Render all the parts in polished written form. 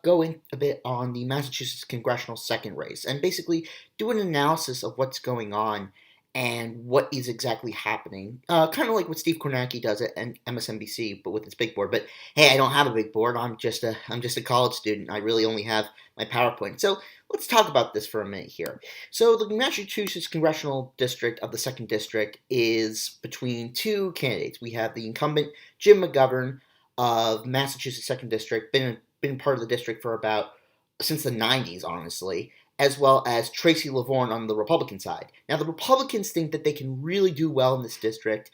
go in a bit on the Massachusetts congressional second race and basically do an analysis of what's going on and what is exactly happening. Kind of like what Steve Kornacki does at MSNBC, but with his big board. But hey, I don't have a big board. I'm just a college student. I really only have my PowerPoint. So let's talk about this for a minute here. So the Massachusetts congressional district of the second district is between two candidates. We have the incumbent Jim McGovern of Massachusetts second district, been part of the district for about since the 90s, honestly, as well as Tracy Lavorne on the Republican side. Now, the Republicans think that they can really do well in this district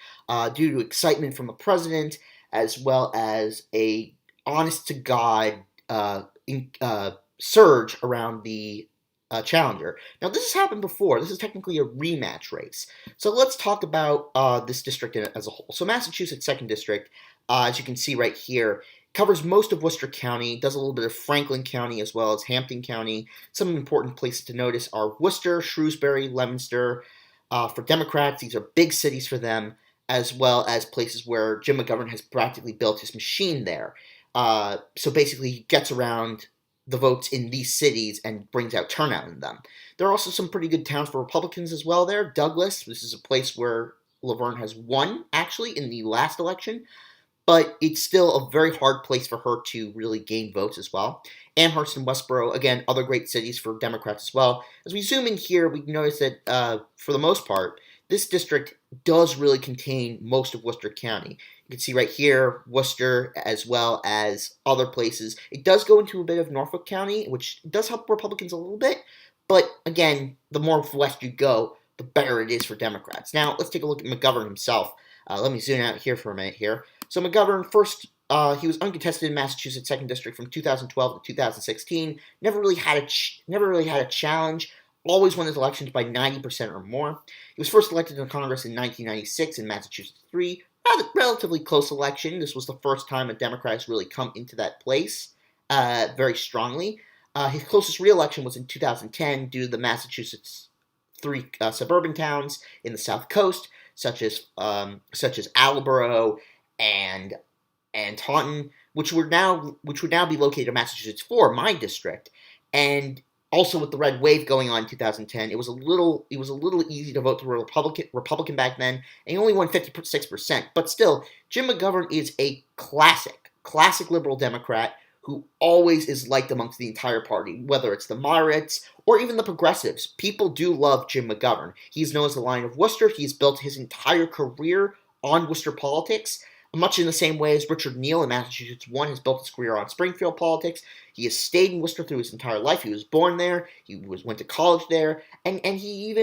due to excitement from the president, as well as a honest-to-God surge around the challenger. Now, this has happened before. This is technically a rematch race. So let's talk about this district as a whole. So Massachusetts 2nd District, as you can see right here, covers most of Worcester County, does a little bit of Franklin County as well as Hampton County. Some important places to notice are Worcester, Shrewsbury, Leominster. For Democrats, these are big cities for them, as well as places where Jim McGovern has practically built his machine there. So basically, he gets around the votes in these cities and brings out turnout in them. There are also some pretty good towns for Republicans as well there. Douglas, this is a place where Laverne has won, actually, in the last election. But it's still a very hard place for her to really gain votes as well. Amherst and Westboro, again, other great cities for Democrats as well. As we zoom in here, we can notice that, for the most part, this district does really contain most of Worcester County. You can see right here, Worcester, as well as other places. It does go into a bit of Norfolk County, which does help Republicans a little bit. But, again, the more west you go, the better it is for Democrats. Now, let's take a look at McGovern himself. Let me zoom out here for a minute here. So McGovern, first, he was uncontested in Massachusetts 2nd District from 2012 to 2016. Never really had a challenge. Always won his elections by 90% or more. He was first elected to Congress in 1996 in Massachusetts 3. Relatively close election. This was the first time a Democrat has really come into that place very strongly. His closest re-election was in 2010 due to the Massachusetts 3 suburban towns in the South Coast, such as Attleboro and Taunton, which would now be located in Massachusetts 4, my district, and also with the red wave going on in 2010, it was a little easy to vote for Republican back then, and he only won 56%. But still, Jim McGovern is a classic liberal Democrat who always is liked amongst the entire party, whether it's the moderates or even the progressives. People do love Jim McGovern. He's known as the Lion of Worcester. He's built his entire career on Worcester politics, much in the same way as Richard Neal in Massachusetts 1 has built his career on Springfield politics. He has stayed in Worcester through his entire life. He was born there. He went to college there, and he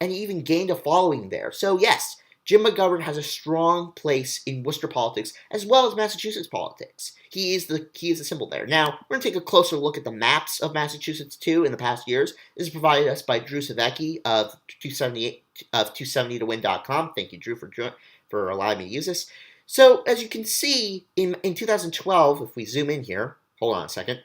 even gained a following there. So yes, Jim McGovern has a strong place in Worcester politics as well as Massachusetts politics. He is the symbol there. Now, we're going to take a closer look at the maps of Massachusetts too in the past years. This is provided us by Drew Savecki of 270towin.com. Thank you, Drew, for allowing me to use this. So, as you can see, in 2012, if we zoom in here, hold on a second,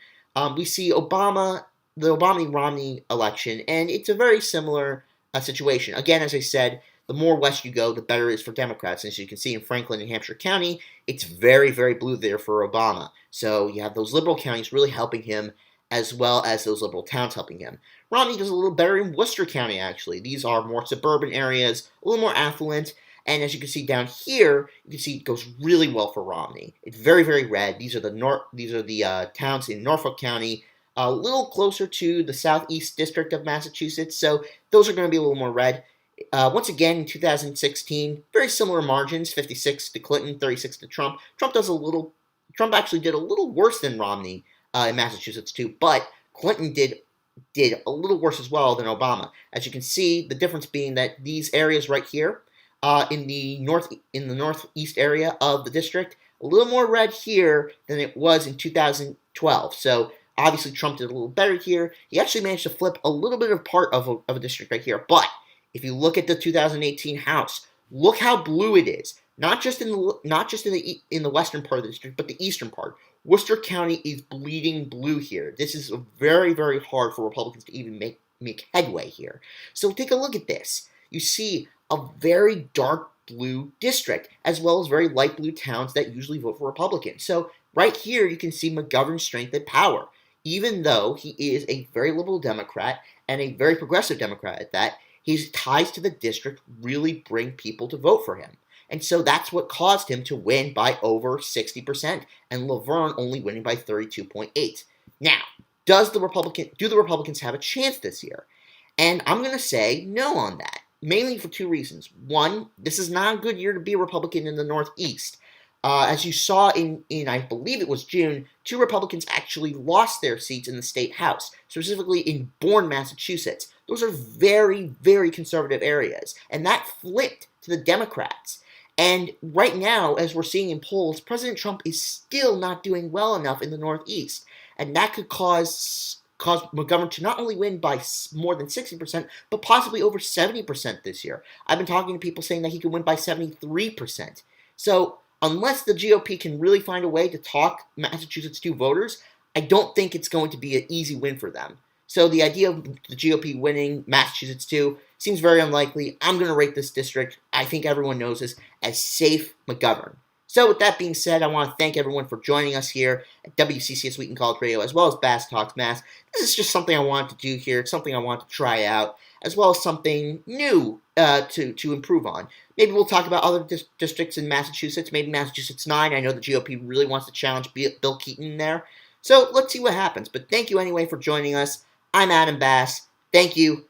we see the Obama-Romney election, and it's a very similar situation. Again, as I said, the more west you go, the better it is for Democrats. And as you can see in Franklin and Hampshire County, it's very, very blue there for Obama. So you have those liberal counties really helping him, as well as those liberal towns helping him. Romney does a little better in Worcester County, actually. These are more suburban areas, a little more affluent. And as you can see down here, you can see it goes really well for Romney. It's very, very red. These are the towns in Norfolk County, a little closer to the southeast district of Massachusetts. So those are going to be a little more red. Once again, in 2016, very similar margins: 56 to Clinton, 36 to Trump. Trump actually did a little worse than Romney in Massachusetts too, but Clinton did a little worse as well than Obama. As you can see, the difference being that these areas right here, in the northeast area of the district, a little more red here than it was in 2012. So obviously Trump did a little better here. He actually managed to flip a little bit of part of a district right here. But if you look at the 2018 House, look how blue it is. Not just in the western part of the district, but the eastern part. Worcester County is bleeding blue here. This is very, very hard for Republicans to even make headway here. So take a look at this. You see a very dark blue district, as well as very light blue towns that usually vote for Republicans. So right here, you can see McGovern's strength and power. even though he is a very liberal Democrat and a very progressive Democrat at that, his ties to the district really bring people to vote for him. And so that's what caused him to win by over 60%, and Laverne only winning by 32.8. Now, do the Republicans have a chance this year? And I'm going to say no on that, mainly for two reasons. One, this is not a good year to be a Republican in the Northeast. As you saw in, I believe it was June, two Republicans actually lost their seats in the state house, specifically in Bourne, Massachusetts. Those are very, very conservative areas, and that flipped to the Democrats. And right now, as we're seeing in polls, President Trump is still not doing well enough in the Northeast, and that could cause McGovern to not only win by more than 60%, but possibly over 70% this year. I've been talking to people saying that he could win by 73%. So unless the GOP can really find a way to talk Massachusetts to voters, I don't think it's going to be an easy win for them. So the idea of the GOP winning Massachusetts too seems very unlikely. I'm going to rate this district, I think everyone knows this, as safe McGovern. So with that being said, I want to thank everyone for joining us here at WCCS Wheaton College Radio, as well as Bass Talks Mass. This is just something I wanted to do here. It's something I want to try out, as well as something new to improve on. Maybe we'll talk about other districts in Massachusetts, maybe Massachusetts 9. I know the GOP really wants to challenge Bill Keaton there. So let's see what happens. But thank you anyway for joining us. I'm Adam Bass. Thank you.